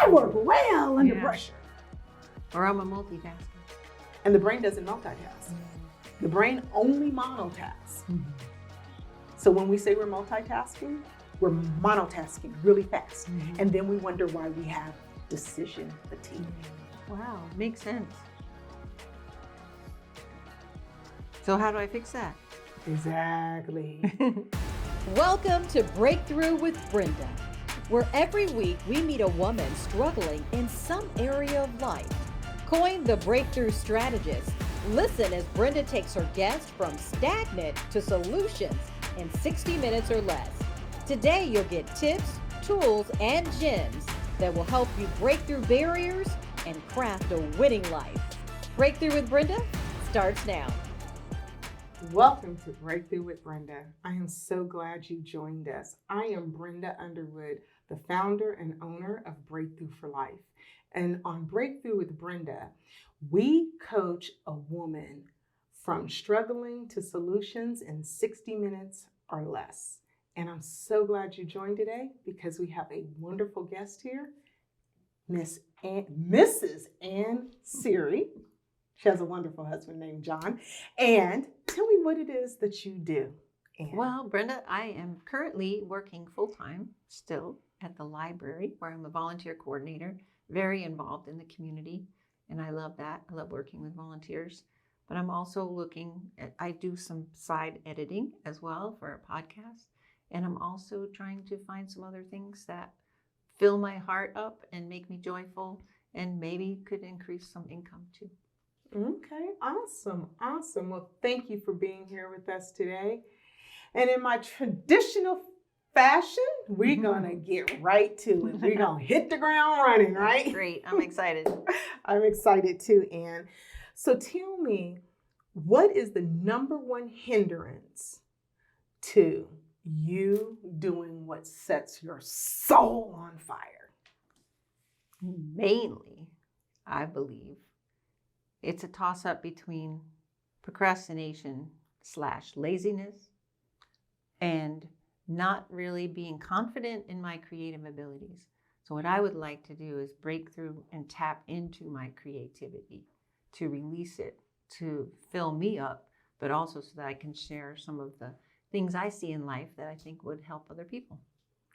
I work well under pressure. Or I'm a multitasker. And the brain doesn't multitask. The brain only monotasks. So when we say we're multitasking, we're monotasking really fast. And then we wonder why we have decision fatigue. Wow, makes sense. So how do I fix that? Exactly. Welcome to Breakthrough with Brenda, where every week we meet a woman struggling in some area of life. Coined the breakthrough strategist, listen as Brenda takes her guest from stagnant to solutions in 60 minutes or less. Today you'll get tips, tools, and gems that will help you break through barriers and craft a winning life. Breakthrough with Brenda starts now. Welcome to Breakthrough with Brenda. I am so glad you joined us. I am Brenda Underwood, the founder and owner of Breakthrough for Life. And on Breakthrough with Brenda, we coach a woman from struggling to solutions in 60 minutes or less. And I'm so glad you joined today because we have a wonderful guest here, Mrs. Ann Serrie. She has a wonderful husband named John. And tell me what it is that you do, Ann. Well, Brenda, I am currently working full-time still at the library where I'm a volunteer coordinator, very involved in the community. And I love that. I love working with volunteers. But I'm also I do some side editing as well for a podcast. And I'm also trying to find some other things that fill my heart up and make me joyful and maybe could increase some income too. Okay, awesome. Well, thank you for being here with us today. And in my traditional fashion, we're gonna get right to it. We're gonna hit the ground running, right? That's great, I'm excited. I'm excited too, Ann. So tell me, what is the number one hindrance to you doing what sets your soul on fire? Mainly, I believe, it's a toss-up between procrastination / laziness and not really being confident in my creative abilities. So what I would like to do is break through and tap into my creativity, to release it, to fill me up, but also so that I can share some of the things I see in life that I think would help other people.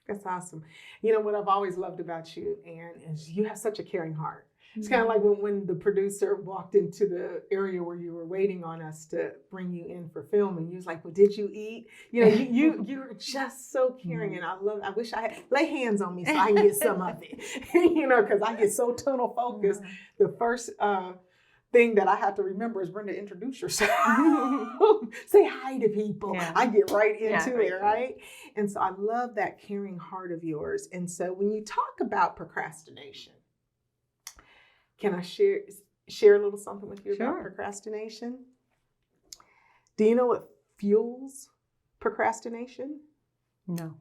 That's awesome. You know what I've always loved about you, Ann, is you have such a caring heart. It's kind of like when the producer walked into the area where you were waiting on us to bring you in for filming. You was like, "Well, did you eat?" You know, you're just so caring, and I wish I had lay hands on me so I can get some of it. You know, because I get so tunnel focused. The first thing that I have to remember is, Brenda, introduce yourself. Say hi to people. Yeah. I get right into it, right? And so I love that caring heart of yours. And so when you talk about procrastination, can I share a little something with you about procrastination? Do you know what fuels procrastination? No.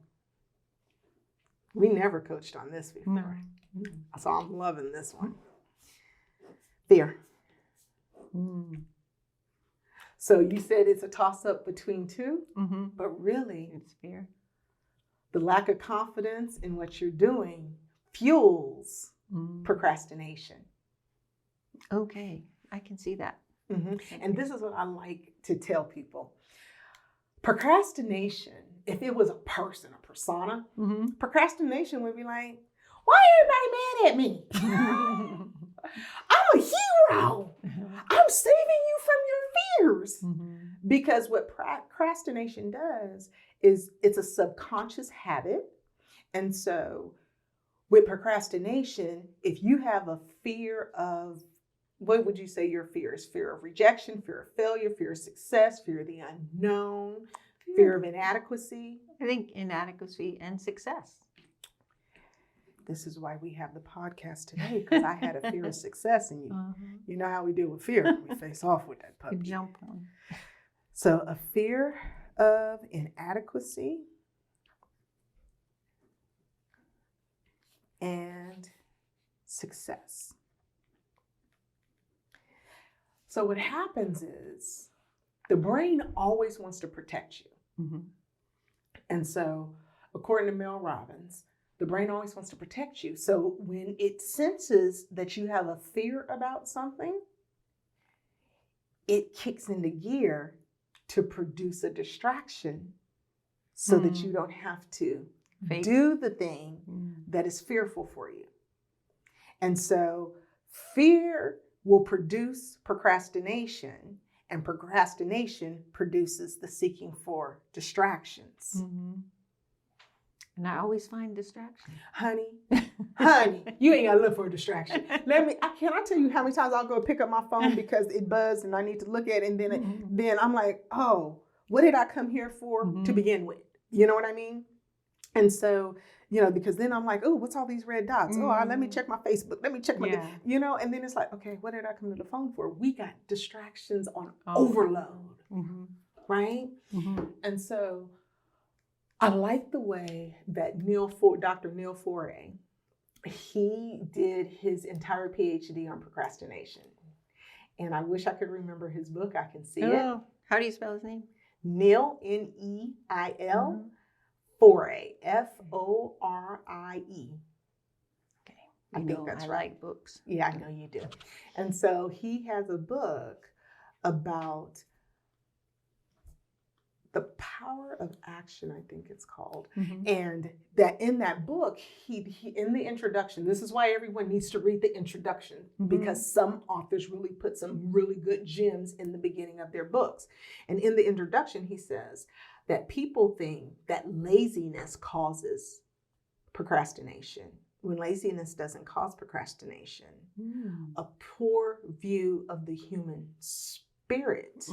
We never coached on this before. No. So I'm loving this one. Fear. So you said it's a toss-up between two, but really it's fear. The lack of confidence in what you're doing fuels procrastination. Okay, I can see that. Okay. And this is what I like to tell people. Procrastination, if it was a person, a persona, procrastination would be like, why everybody mad at me? I'm a hero. I'm saving you from your fears. Because what procrastination does is it's a subconscious habit. And so with procrastination, if you have a fear of, what would you say your fear is? Fear of rejection, fear of failure, fear of success, fear of the unknown, fear of inadequacy. I think inadequacy and success. This is why we have the podcast today, because I had a fear of success, and you know how we deal with fear. We face off with that puppy. You jump on. So a fear of inadequacy and success. So what happens is the brain always wants to protect you. And so according to Mel Robbins, the the brain always wants to protect you. So when it senses that you have a fear about something, it kicks into gear to produce a distraction so that you don't have to do the thing that is fearful for you. And so fear will produce procrastination, and procrastination produces the seeking for distractions. And I always find distraction. Honey, you ain't gotta look for a distraction. Can I tell you how many times I'll go pick up my phone because it buzzed and I need to look at it, and then I'm like, oh, what did I come here for to begin with? You know what I mean? And so, because then I'm like, oh, what's all these red dots? Let me check my Facebook. Let me check my, and then it's like, okay, what did I come to the phone for? We got distractions on overload, right? And so I like the way that Dr. Neil Foray, he did his entire PhD on procrastination. And I wish I could remember his book. I can see it. How do you spell his name? Neil, Neil, Foray, Forie. Okay. I think that's I right. like books. Yeah, I know you do. And so he has a book about the power of action, I think it's called. And that in that book, he in the introduction, this is why everyone needs to read the introduction, because some authors really put some really good gems in the beginning of their books. And in the introduction, he says that people think that laziness causes procrastination, when laziness doesn't cause procrastination. A poor view of the human spirit.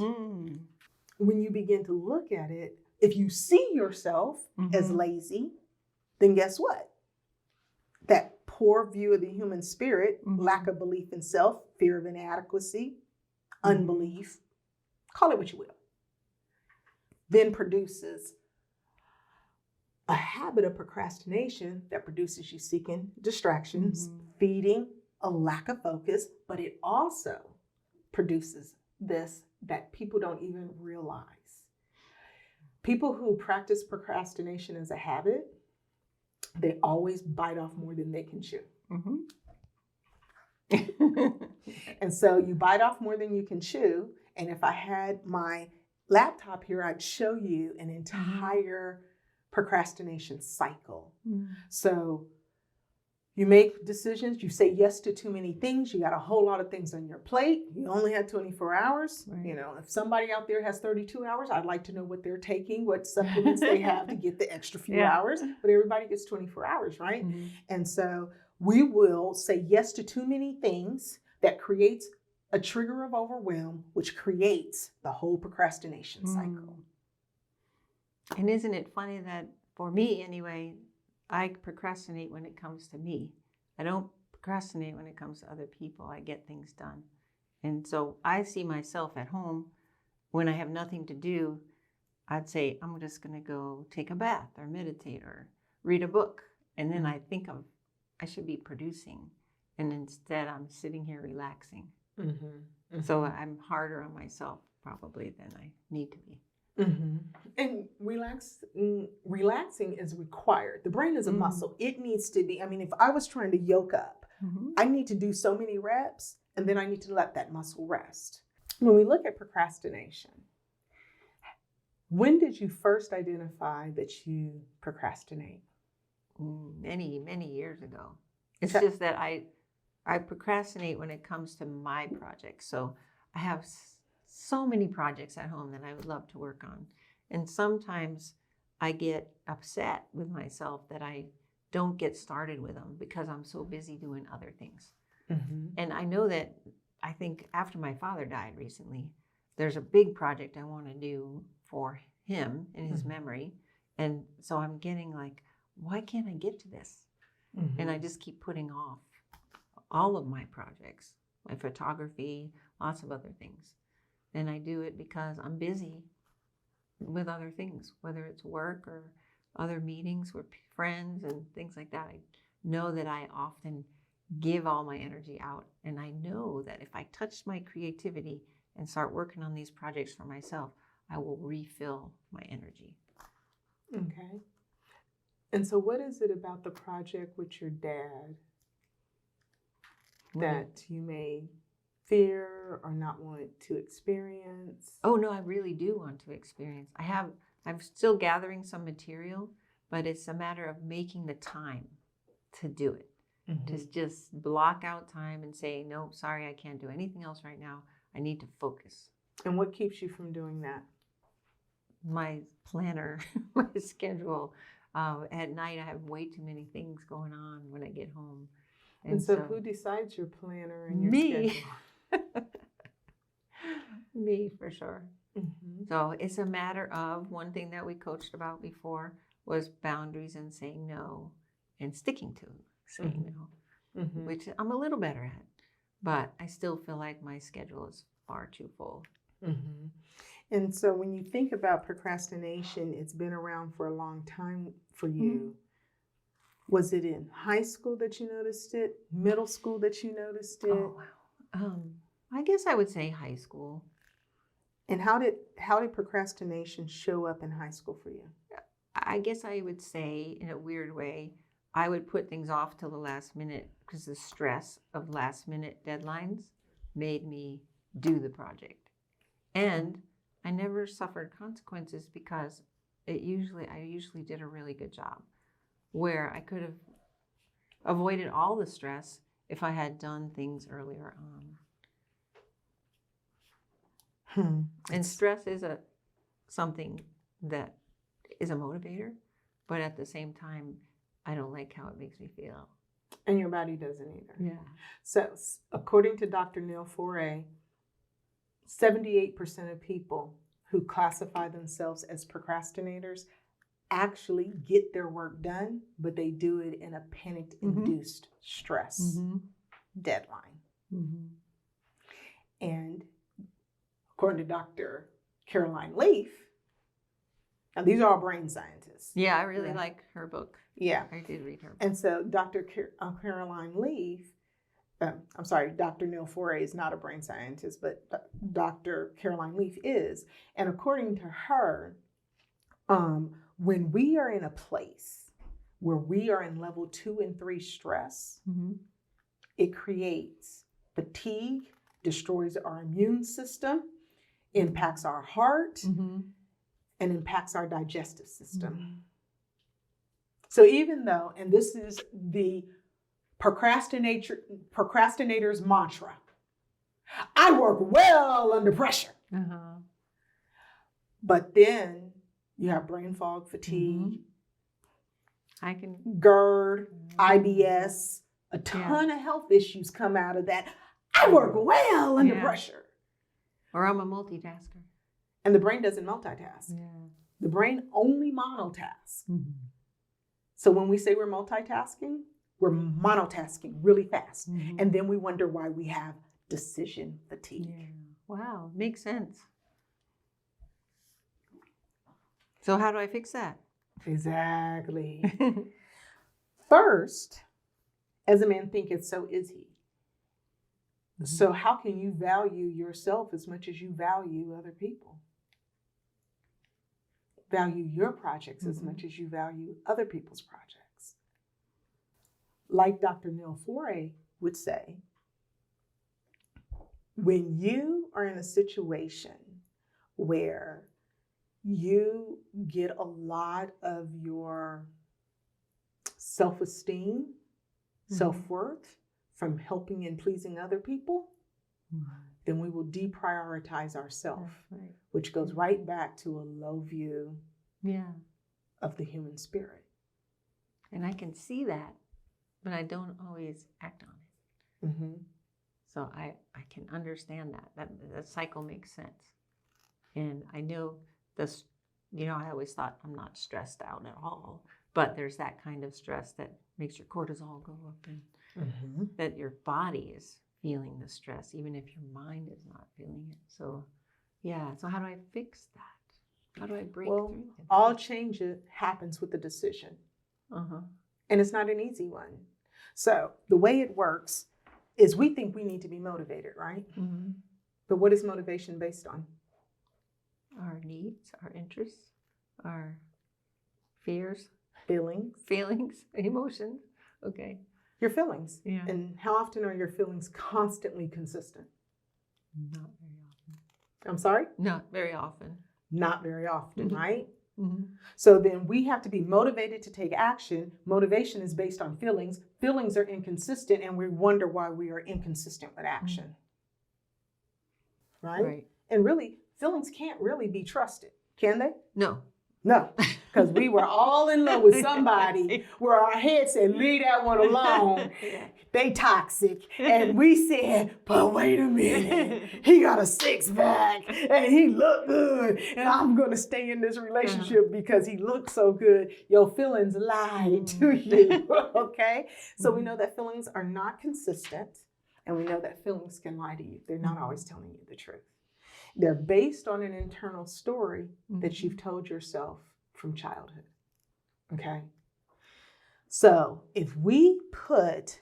When you begin to look at it, if you see yourself as lazy, then guess what? That poor view of the human spirit, lack of belief in self, fear of inadequacy, unbelief, call it what you will, then produces a habit of procrastination that produces you seeking distractions, feeding a lack of focus, but it also produces this that people don't even realize. People who practice procrastination as a habit, they always bite off more than they can chew. And so you bite off more than you can chew. And if I had my laptop here, I'd show you an entire procrastination cycle. So you make decisions, you say yes to too many things, you got a whole lot of things on your plate, you only had 24 hours. Right. If somebody out there has 32 hours, I'd like to know what they're taking, what supplements they have to get the extra few hours, but everybody gets 24 hours, right? And so we will say yes to too many things that creates a trigger of overwhelm, which creates the whole procrastination cycle. And isn't it funny that, for me anyway, I procrastinate when it comes to me. I don't procrastinate when it comes to other people. I get things done. And so I see myself at home when I have nothing to do. I'd say, I'm just going to go take a bath or meditate or read a book. And then I think I should be producing. And instead I'm sitting here relaxing. So I'm harder on myself probably than I need to be. And relaxing is required. The brain is a muscle. It needs to be, if I was trying to yoke up, I need to do so many reps, and then I need to let that muscle rest. When we look at procrastination, when did you first identify that you procrastinate? Many, many years ago. It's just that I procrastinate when it comes to my projects. So I have so many projects at home that I would love to work on. And sometimes I get upset with myself that I don't get started with them because I'm so busy doing other things. And I know that, I think after my father died recently, there's a big project I want to do for him in his memory. And so I'm getting like, why can't I get to this? And I just keep putting off all of my projects, my photography, lots of other things. And I do it because I'm busy with other things, whether it's work or other meetings with friends and things like that. I know that I often give all my energy out. And I know that if I touch my creativity and start working on these projects for myself, I will refill my energy. Okay. And so what is it about the project with your dad that you may fear or not want to experience? Oh no, I really do want to experience. I'm still gathering some material, but it's a matter of making the time to do it. Mm-hmm. To just block out time and say, no, sorry, I can't do anything else right now. I need to focus. And what keeps you from doing that? My planner, my schedule. At night, I have way too many things going on when I get home. And so who decides your planner and your me. schedule? Me, for sure. Mm-hmm. So it's a matter of, one thing that we coached about before was boundaries and saying no and sticking to saying no, Mm-hmm. which I'm a little better at, but I still feel like my schedule is far too full. Mm-hmm. And so when you think about procrastination, it's been around for a long time for you. Mm-hmm. Was it in high school that you noticed it? Middle school that you noticed it? Oh, wow. I guess I would say high school. And how did procrastination show up in high school for you? I guess I would say, in a weird way, I would put things off till the last minute because the stress of last minute deadlines made me do the project. And I never suffered consequences because I usually did a really good job, where I could have avoided all the stress if I had done things earlier on. And stress is something that is a motivator, but at the same time, I don't like how it makes me feel. And your body doesn't either. Yeah. So according to Dr. Neil Foray, 78% of people who classify themselves as procrastinators actually get their work done, but they do it in a panic-induced stress deadline. Mm-hmm. And according to Dr. Caroline Leaf, now these are all brain scientists. Yeah, I really like her book. Yeah. I did read her book. And so Dr. Caroline Leaf, I'm sorry, Dr. Neil Foray is not a brain scientist, but Dr. Caroline Leaf is. And according to her, when we are in a place where we are in level 2 and 3 stress, it creates fatigue, destroys our immune system, impacts our heart, and impacts our digestive system. So even though, and this is the procrastinator's mantra, I work well under pressure. But then you have brain fog, fatigue, GERD, IBS, a ton of health issues come out of that. I work well under pressure. Or I'm a multitasker. And the brain doesn't multitask. Yeah. The brain only monotasks. So when we say we're multitasking, we're monotasking really fast. And then we wonder why we have decision fatigue. Yeah. Wow, makes sense. So how do I fix that? Exactly. First, as a man thinketh, so is he. So how can you value yourself as much as you value other people? Value your projects as much as you value other people's projects. Like Dr. Neil Foray would say, when you are in a situation where you get a lot of your self-esteem, self-worth from helping and pleasing other people, then we will deprioritize ourselves, which goes right back to a low view of the human spirit. And I can see that, but I don't always act on it. So I can understand that cycle makes sense. And I know this, I always thought I'm not stressed out at all, but there's that kind of stress that makes your cortisol go up and that your body is feeling the stress, even if your mind is not feeling it. So, so how do I fix that? How do I break through it? All change happens with a decision. And it's not an easy one. So the way it works is we think we need to be motivated, right? But what is motivation based on? Our needs, our interests, our fears. Feelings. Feelings, emotions. Okay. Your feelings. Yeah. And how often are your feelings constantly consistent? Not very often. I'm sorry? Not very often. Not very often, Mhm. right? Mm-hmm. So then we have to be motivated to take action. Motivation is based on feelings. Feelings are inconsistent, and we wonder why we are inconsistent with action. Right? Right. And really, feelings can't really be trusted, can they? No. No, because we were all in love with somebody where our head said, leave that one alone. Yeah. They toxic. And we said, but wait a minute, he got a 6-pack and he looked good. And I'm going to stay in this relationship because he looked so good. Your feelings lied to you. Okay? So we know that feelings are not consistent, and we know that feelings can lie to you. They're not always telling you the truth. They're based on an internal story that you've told yourself from childhood. Okay? So if we put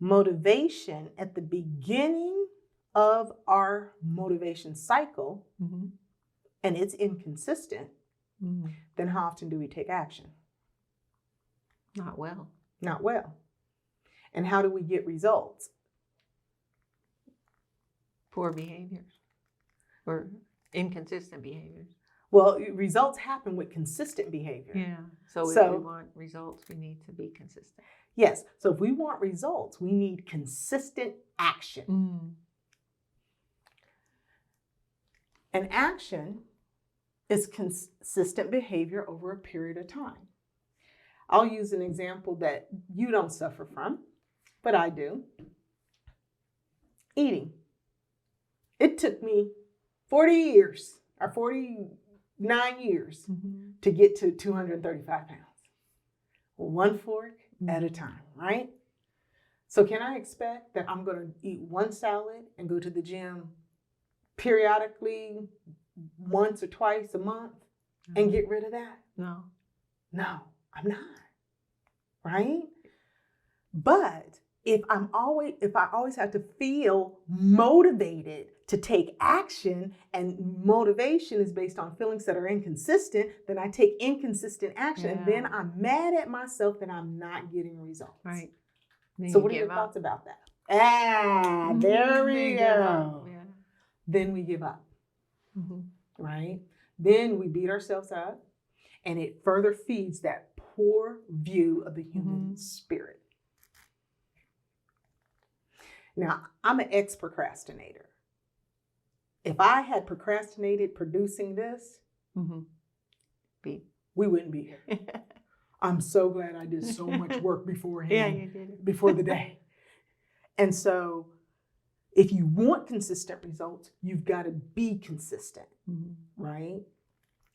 motivation at the beginning of our motivation cycle, and it's inconsistent, then how often do we take action? Not well. Not well. And how do we get results? Poor behaviors or inconsistent behaviors. Well, results happen with consistent behavior. Yeah. So if So- we want results, we need to be consistent. Yes. So if we want results, we need consistent action. And action is consistent behavior over a period of time. I'll use an example that you don't suffer from, but I do. Eating. It took me 40 years or 49 years to get to 235 pounds. One fork at a time, right? So can I expect that I'm going to eat one salad and go to the gym periodically once or twice a month and get rid of that? No. No, I'm not. Right? But if I always have to feel motivated to take action, and motivation is based on feelings that are inconsistent, then I take inconsistent action, and then I'm mad at myself that I'm not getting results. Right. Then So you what are your give up. thoughts about that? There we Then you give go. up. Yeah. Then we give up, right? Then we beat ourselves up, and it further feeds that poor view of the human spirit. Now, I'm an ex-procrastinator. If I had procrastinated producing this, we wouldn't be here. I'm so glad I did so much work beforehand. Yeah, you did it. Before the day. And so if you want consistent results, you've got to be consistent, right?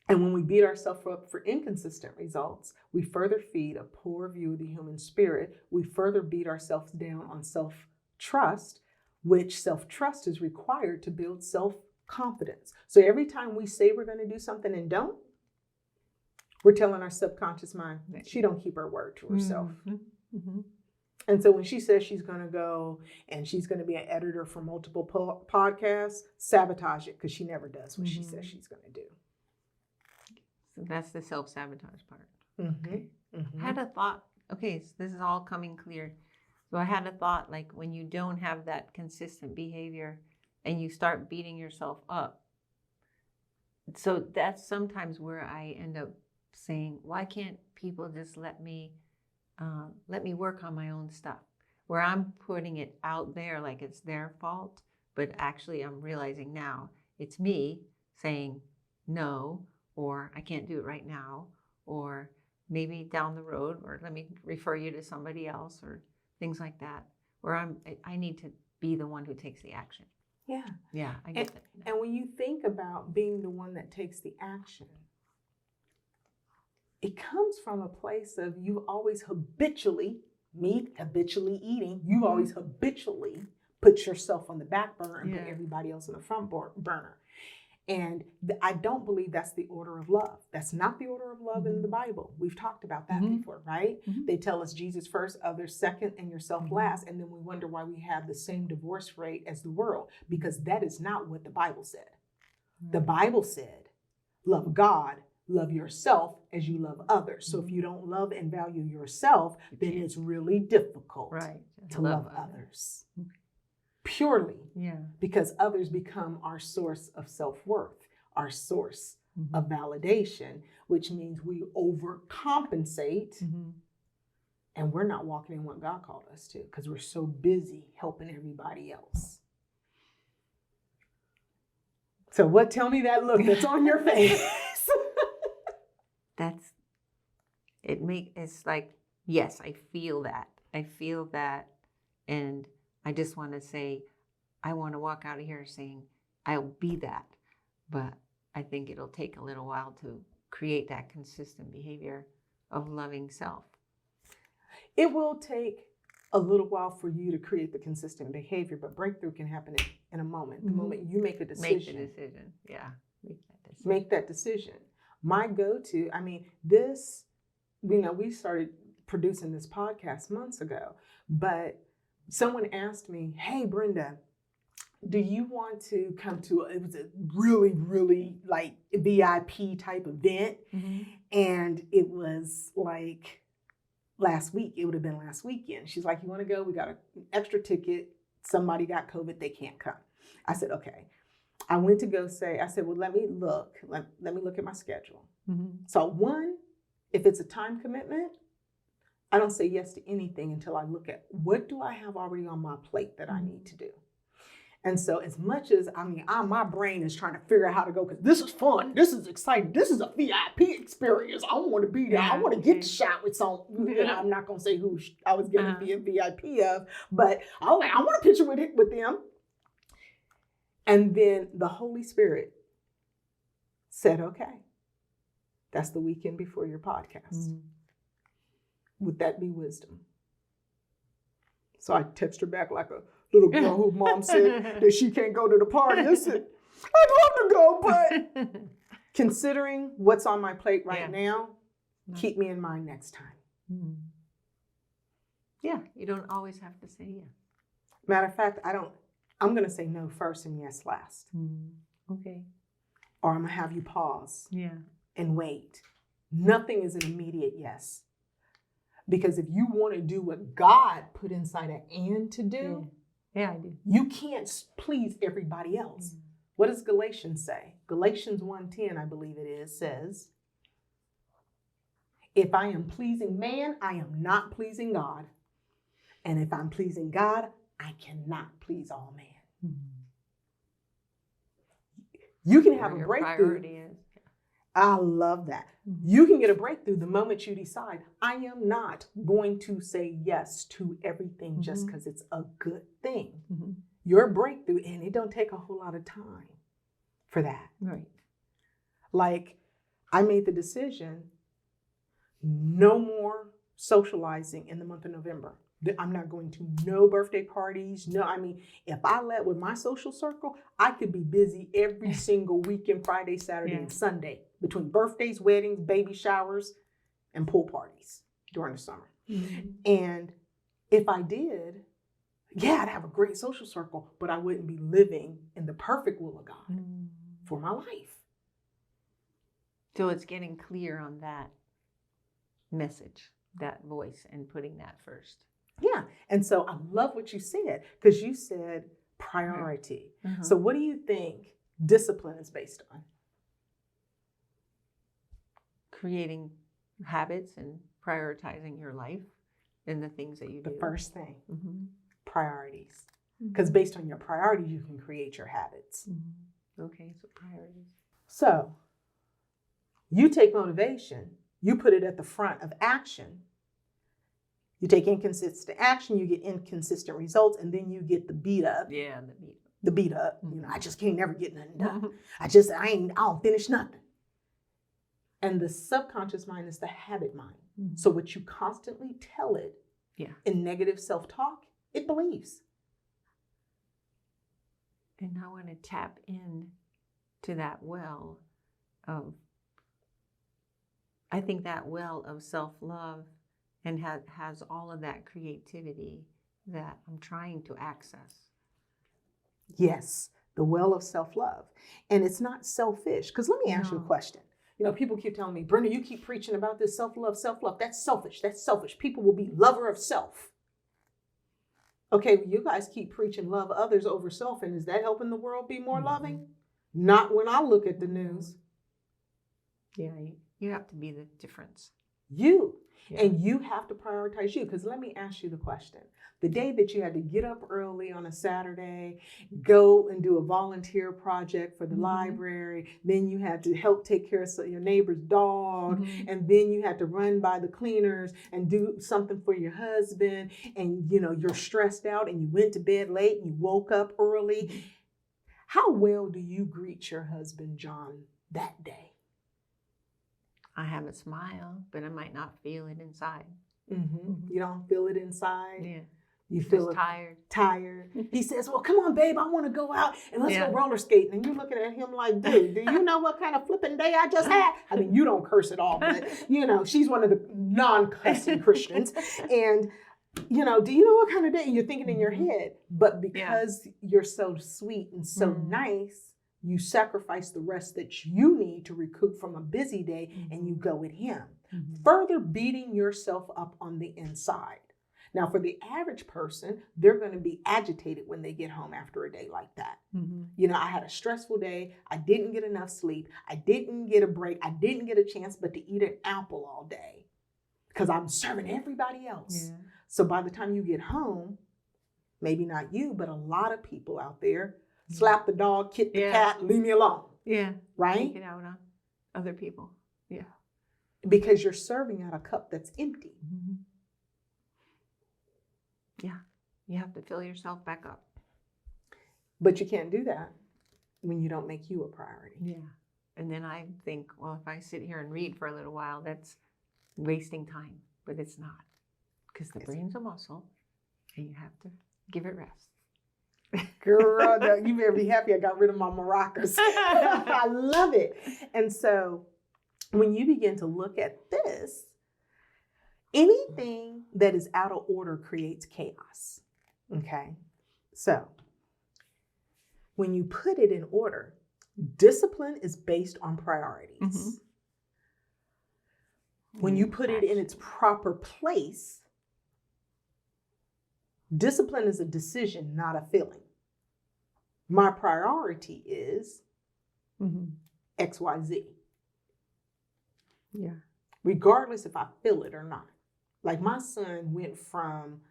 And when we beat ourselves up for inconsistent results, we further feed a poor view of the human spirit. We further beat ourselves down on self-trust, which self-trust is required to build self-confidence. So every time we say we're going to do something and don't, we're telling our subconscious mind, she don't keep her word to herself. And so when she says she's going to go and she's going to be an editor for multiple podcasts, sabotage it, because she never does what she says she's going to do. So that's the self-sabotage part. Okay. I had a thought. Okay, so this is all coming clear. So I had a thought, like when you don't have that consistent behavior and you start beating yourself up. So that's sometimes where I end up saying, why can't people just let me work on my own stuff? Where I'm putting it out there like it's their fault, but actually I'm realizing now it's me saying no, or I can't do it right now, or maybe down the road, or let me refer you to somebody else, or things like that, where I need to be the one who takes the action. Yeah. Yeah, I get that. And when you think about being the one that takes the action, it comes from a place of you always habitually eating, you always habitually put yourself on the back burner and put everybody else on the front burner. And I don't believe that's the order of love. That's not the order of love in the Bible. We've talked about that before, right? They tell us Jesus first, others second, and yourself last. And then we wonder why we have the same divorce rate as the world, because that is not what the Bible said. The Bible said, love God love yourself as you love others. So if you don't love and value yourself, then it's really difficult to love others. Purely because others become our source of self-worth, our source of validation, which means we overcompensate and we're not walking in what God called us to because we're so busy helping everybody else. So tell me that look that's on your face. It's like, yes, I feel that. And I just want to say, I want to walk out of here saying, I'll be that. But I think it'll take a little while to create that consistent behavior of loving self. It will take a little while for you to create the consistent behavior, but breakthrough can happen in a moment. The moment you make a decision. Make the decision. Yeah. Make that decision. My go-to, this, we started producing this podcast months ago, but someone asked me, hey, Brenda, do you want to come to, it was a really, really like VIP type event. And it was like last week, it would have been last weekend. She's like, you want to go? We got an extra ticket. Somebody got COVID. They can't come. I said, okay. I went to go I said, well, let me look at my schedule. So one, if it's a time commitment, I don't say yes to anything until I look at what do I have already on my plate that I need to do. And so as much as, my brain is trying to figure out how to go, because this is fun, this is exciting, this is a VIP experience, I want to be there, I want to get the shot with some, I'm not going to say who I was going to be a VIP of, but I want a picture with them. And then the Holy Spirit said, okay, that's the weekend before your podcast. Would that be wisdom? So I text her back like a little girl whose mom said that she can't go to the party. I said, I'd love to go, but considering what's on my plate right now, keep me in mind next time. Yeah, you don't always have to say yes. Matter of fact, I'm going to say no first and yes last. Okay. Or I'm going to have you pause and wait. Nothing is an immediate yes. Because if you want to do what God put inside of Ann to do, I do. You can't please everybody else. What does Galatians say? Galatians 1:10, I believe it is, says, if I am pleasing man, I am not pleasing God. And if I'm pleasing God, I cannot please all man. You can have a breakthrough. I love that. You can get a breakthrough the moment you decide, I am not going to say yes to everything just because it's a good thing. Your breakthrough, and it don't take a whole lot of time for that. Right. Like, I made the decision, no more socializing in the month of November. I'm not going to no birthday parties. If I let with my social circle, I could be busy every single weekend, Friday, Saturday, and Sunday, between birthdays, weddings, baby showers, and pool parties during the summer. And if I did, I'd have a great social circle, but I wouldn't be living in the perfect will of God for my life. So it's getting clear on that message, that voice, and putting that first. Yeah. And so I love what you said, because you said priority. So what do you think discipline is based on? Creating habits and prioritizing your life and the things that you do. The first thing, priorities. Because based on your priorities, you can create your habits. Okay, so priorities. So you take motivation, you put it at the front of action. You take inconsistent action, you get inconsistent results, and then you get the beat up. Yeah, the beat up. I just can't never get nothing done. I don't finish nothing. And the subconscious mind is the habit mind. So what you constantly tell it in negative self-talk, it believes. And I want to tap in to that well of, I think that well of self-love and has all of that creativity that I'm trying to access. Yes, the well of self-love. And it's not selfish. Because let me ask you a question. You know, people keep telling me, Brenda, you keep preaching about this self-love, self-love. That's selfish. That's selfish. People will be lover of self. Okay, you guys keep preaching love others over self, and is that helping the world be more loving? Not when I look at the news. Yeah, you have to be the difference. You. Yeah. And you have to prioritize you. Because let me ask you the question. The day that you had to get up early on a Saturday, go and do a volunteer project for the library, then you had to help take care of your neighbor's dog, and then you had to run by the cleaners and do something for your husband, and you know, you're stressed out and you went to bed late and you woke up early. How well do you greet your husband, John, that day? I have a smile, but I might not feel it inside. You don't feel it inside? Yeah. You feel tired. He says, well, come on, babe, I want to go out and let's go roller skating. And you're looking at him like, dude, do you know what kind of flipping day I just had? I mean, you don't curse at all, but, you know, she's one of the non-cussing Christians. And, you know, do you know what kind of day you're thinking in your head? But because you're so sweet and so nice, you sacrifice the rest that you need to recoup from a busy day and you go with him. Further beating yourself up on the inside. Now, for the average person, they're going to be agitated when they get home after a day like that. You know, I had a stressful day. I didn't get enough sleep. I didn't get a break. I didn't get a chance but to eat an apple all day because I'm serving everybody else. So by the time you get home, maybe not you, but a lot of people out there slap the dog, kick the cat, leave me alone. Yeah. Right? Take it out on other people. Yeah. Because you're serving out a cup that's empty. Yeah. You have to fill yourself back up. But you can't do that when you don't make you a priority. Yeah. And then I think, well, if I sit here and read for a little while, that's wasting time. But it's not. Because the brain's a muscle and you have to give it rest. Girl, you better be happy I got rid of my maracas. I love it. And so when you begin to look at this, anything that is out of order creates chaos. Okay? So when you put it in order, discipline is based on priorities. When you put it in its proper place, discipline is a decision, not a feeling. My priority is XYZ. Yeah. Regardless if I feel it or not. Like my son went from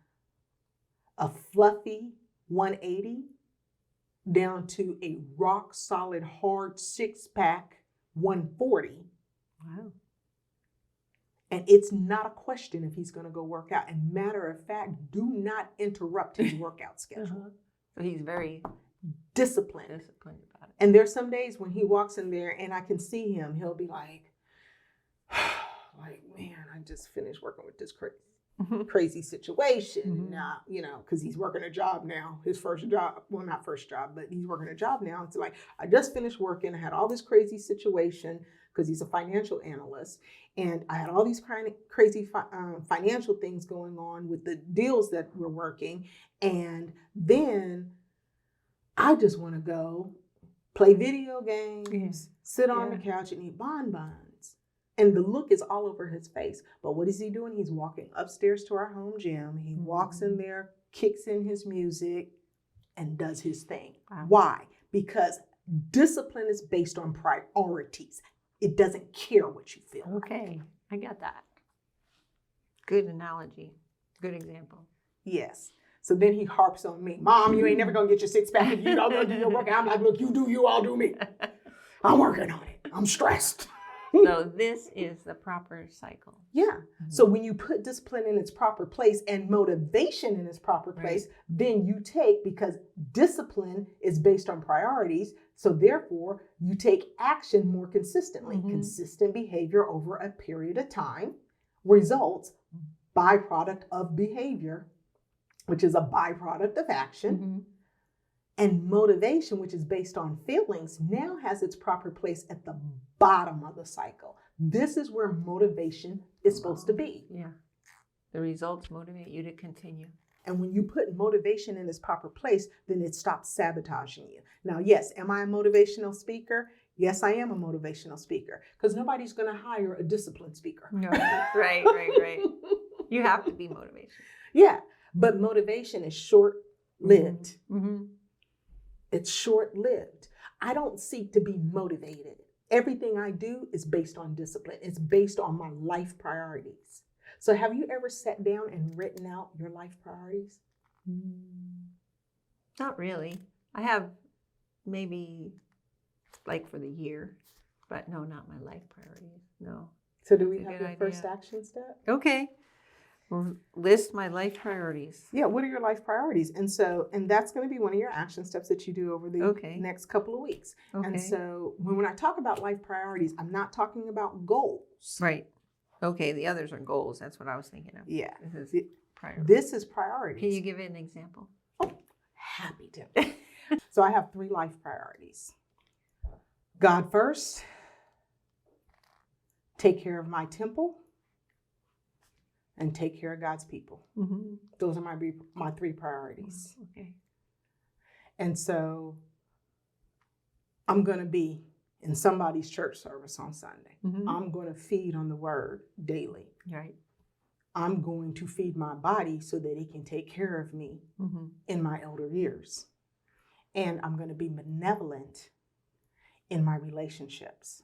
a fluffy 180 down to a rock solid hard 6-pack 140. Wow. And it's not a question if he's going to go work out. And matter of fact, do not interrupt his workout schedule. So he's very disciplined about it. And there's some days when he walks in there and I can see him, he'll be like, man, I just finished working with this crazy situation. Now, you know, because he's working a job now, his first job, well, not first job, but he's working a job now. It's like, I just finished working. I had all this crazy situation because he's a financial analyst. And I had all these crazy financial things going on with the deals that we're working. And then I just want to go play video games, sit on the couch and eat bonbons. And the look is all over his face. But what is he doing? He's walking upstairs to our home gym. He walks in there, kicks in his music, and does his thing. Wow. Why? Because discipline is based on priorities. It doesn't care what you feel. Okay, I got that. Good analogy. Good example. Yes. So then he harps on me. Mom, you ain't never going to get your 6-pack if you don't go do your workout. I'm like, look, you do you, I'll do me. I'm working on it. I'm stressed. So this is the proper cycle. Yeah. So when you put discipline in its proper place and motivation in its proper place, then you take, because discipline is based on priorities, so therefore you take action more consistently. Consistent behavior over a period of time results byproduct of behavior, which is a byproduct of action. And motivation, which is based on feelings, now has its proper place at the bottom of the cycle. This is where motivation is supposed to be. Yeah. The results motivate you to continue. And when you put motivation in its proper place, then it stops sabotaging you. Now, yes, am I a motivational speaker? Yes, I am a motivational speaker because nobody's going to hire a disciplined speaker. No, right. You have to be motivated. Yeah, but motivation is short-lived. Mm-hmm. It's short-lived. I don't seek to be motivated. Everything I do is based on discipline. It's based on my life priorities. So have you ever sat down and written out your life priorities? Not really. I have maybe like for the year, but no, not my life priorities. No. So do we That's a have good your first idea. action step? Okay. List my life priorities. Yeah, what are your life priorities? And that's going to be one of your action steps that you do over the Okay. next couple of weeks. Okay. And so when I talk about life priorities, I'm not talking about goals. Right. Okay. The others are goals. That's what I was thinking of. Yeah. This is priority. This is priorities. Can you give it an example? Oh, happy to. So I have 3 life priorities. God first, take care of my temple, and take care of God's people. Mm-hmm. Those are my 3 priorities. Okay. And so I'm going to be in somebody's church service on Sunday. Mm-hmm. I'm going to feed on the word daily. Right. I'm going to feed my body so that it can take care of me Mm-hmm. in my elder years. And I'm going to be benevolent in my relationships,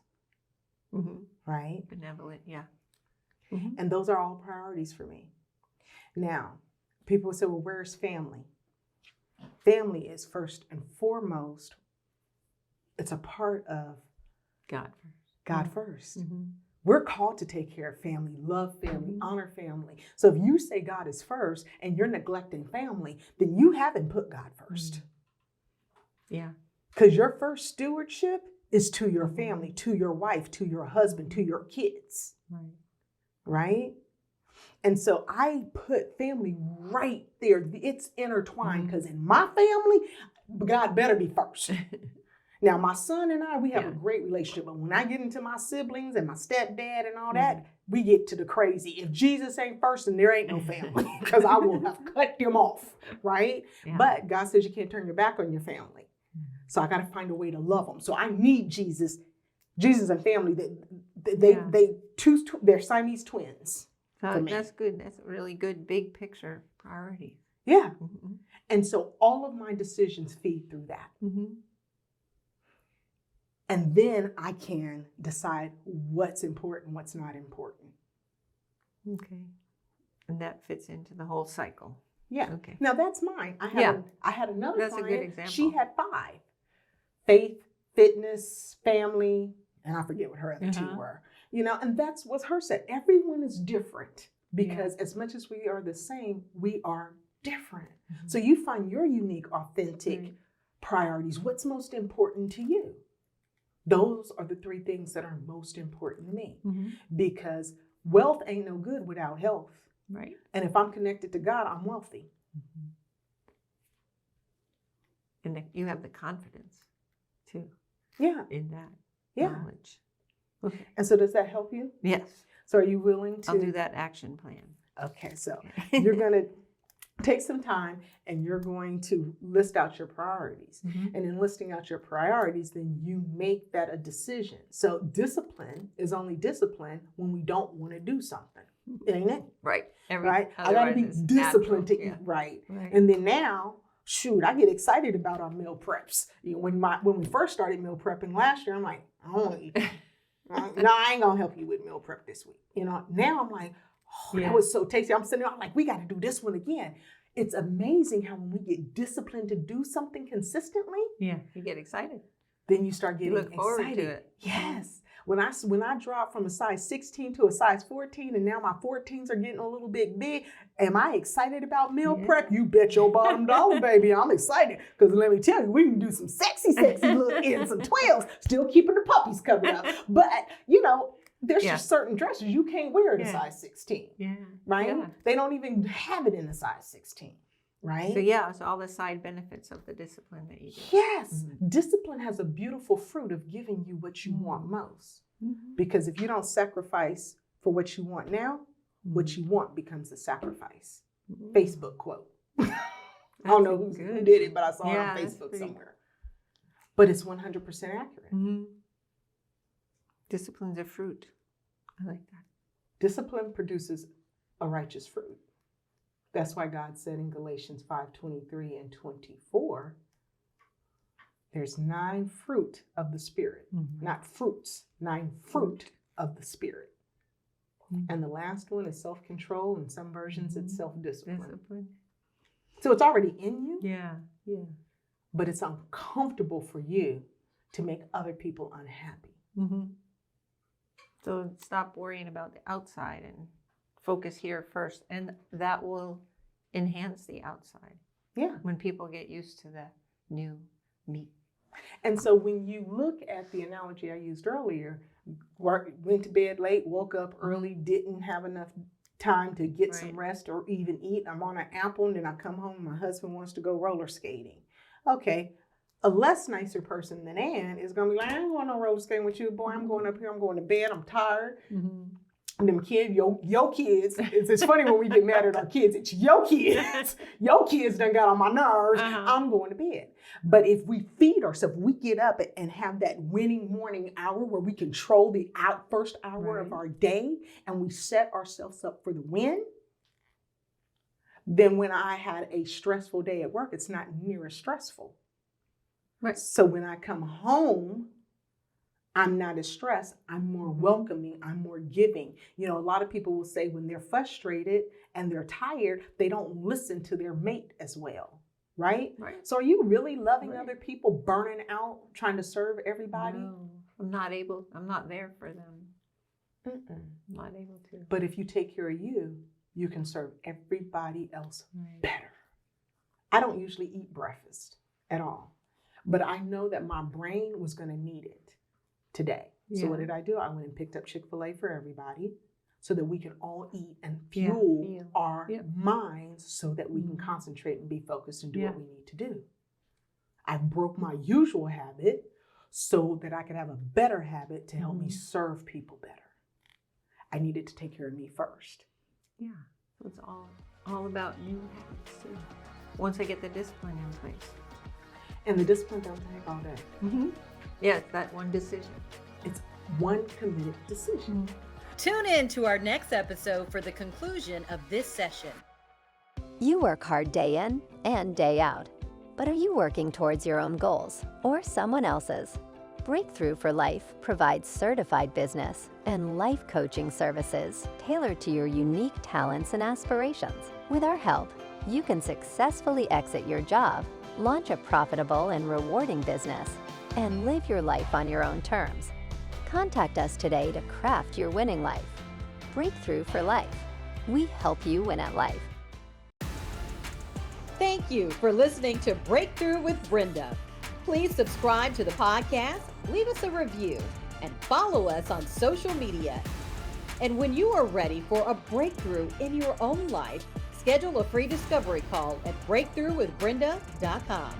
Mm-hmm. right? Benevolent. Yeah. Mm-hmm. And those are all priorities for me. Now, people will say, well, where's family? Family is first and foremost, it's a part of God first. God first. Mm-hmm. We're called to take care of family, love family, Mhm. honor family. So if you say God is first and you're neglecting family, then you haven't put God first. Yeah. Because your first stewardship is to your Mhm. family, to your wife, to your husband, to your kids, Right. right? And so I put family right there. It's intertwined Mhm. because in my family, God better be first. Now, my son and I, we have a Yeah. great relationship. But when I get into my siblings and my stepdad and all that, we get to the crazy. If Jesus ain't first, then there ain't no family because I will have cut them off, right? Yeah. But God says you can't turn your back on your family. So I got to find a way to love them. So I need Jesus and family. Yeah. They're Siamese twins. So for me. that's good. That's a really good big picture priority. Yeah. Mm-hmm. And so all of my decisions feed through that. Mm-hmm. And then I can decide what's important, what's not important. Okay. And that fits into the whole cycle. Yeah. Okay. Now that's mine. I had another That's a client. good example. She had 5: faith, fitness, family, and I forget what her other 2 were. And that's what her said. Everyone is different because as much as we are the same, we are different. Mhm. So you find your unique, authentic Right. priorities. What's most important to you? Those are the 3 things that are most important to me Mm-hmm. because wealth ain't no good without health. Right. And if I'm connected to God, I'm wealthy. Mm-hmm. And you have the confidence too Yeah. in that Yeah. knowledge. Okay. And so does that help you? Yes. So are you willing to? I'll do that action plan. Okay, so Okay. you're going to take some time and you're going to list out your priorities. Mhm. And in listing out your priorities, then you make that a decision. So discipline is only discipline when we don't want to do something, ain't it? Right. Right? I got to be otherwise it's disciplined to natural. eat right. Yeah. Right. And then now, shoot, I get excited about our meal preps. When we first started meal prepping last year, I'm like, I don't want to eat that. No, I ain't gonna help you with meal prep this week. Now I'm like, oh, Yeah. that was so tasty. I'm sitting there, I'm like, we got to do this one again. It's amazing how when we get disciplined to do something consistently, Yeah. You get excited. then you start You getting look forward excited. to it. Yes. When I dropped from a size 16 to a size 14 and now my 14s are getting a little bit big, am I excited about meal Yeah. prep? You bet your bottom dollar, baby. I'm excited because let me tell you, we can do some sexy look in some 12s, still keeping the puppies covered up. But, there's Yeah. just certain dresses you can't wear at a Yeah. size 16, Yeah. right? Yeah. They don't even have it in a size 16, right? So all the side benefits of the discipline that you do. Yes. Mhm. Discipline has a beautiful fruit of giving you what you want most. Mhm. Because if you don't sacrifice for what you want now, what you want becomes a sacrifice. Mhm. Facebook quote. I don't know who Good. did it, but I saw it Yeah, on that's Facebook pretty- somewhere. But it's 100% accurate. Mhm. Discipline's a fruit. I like that. Discipline produces a righteous fruit. That's why God said in Galatians 5:23 and 24, there's 9 fruit of the Spirit, not fruits, 9 fruit of the Spirit. And the last one is self-control. In some versions, it's self-discipline. Discipline. So it's already in you, Yeah. but it's uncomfortable for you to make other people unhappy. So stop worrying about the outside and focus here first. And that will enhance the outside Yeah. when people get used to the new me. And so when you look at the analogy I used earlier, went to bed late, woke up early, didn't have enough time to get some rest or even eat. I'm on an apple and then I come home and my husband wants to go roller skating. Okay. A less nicer person than Ann is going to be like, I ain't going no roller skating with you. Boy, I'm going up here. I'm going to bed. I'm tired. And them kids, your kids, it's funny when we get mad at our kids. It's your kids. Your kids done got on my nerves. I'm going to bed. But if we feed ourselves, we get up and have that winning morning hour where we control the first hour of our day and we set ourselves up for the win, then when I had a stressful day at work, it's not near as stressful. Right. So when I come home, I'm not as stressed. I'm more welcoming. I'm more giving. You know, a lot of people will say when they're frustrated and they're tired, they don't listen to their mate as well. Right? So are you really loving other people, burning out, trying to serve everybody? No, I'm not there for them. I'm not able to. But if you take care of you, you can serve everybody else better. I don't usually eat breakfast at all, but I know that my brain was going to need it today. So what did I do? I went and picked up Chick-fil-A for everybody so that we can all eat and fuel our minds so that we can concentrate and be focused and do what we need to do. I broke my usual habit so that I could have a better habit to help me serve people better. I needed to take care of me first. Yeah, so it's all about new habits too. Once I get the discipline in place. And the discipline don't take all day. Yeah, it's that one decision. It's one committed decision. Tune in to our next episode for the conclusion of this session. You work hard day in and day out, but are you working towards your own goals or someone else's? Breakthrough for Life provides certified business and life coaching services tailored to your unique talents and aspirations. With our help, you can successfully exit your job, launch a profitable and rewarding business, and live your life on your own terms. Contact us today to craft your winning life. Breakthrough for Life. We help you win at life. Thank you for listening to Breakthrough with Brenda. Please subscribe to the podcast, leave us a review, and follow us on social media. And when you are ready for a breakthrough in your own life, schedule a free discovery call at breakthroughwithbrenda.com.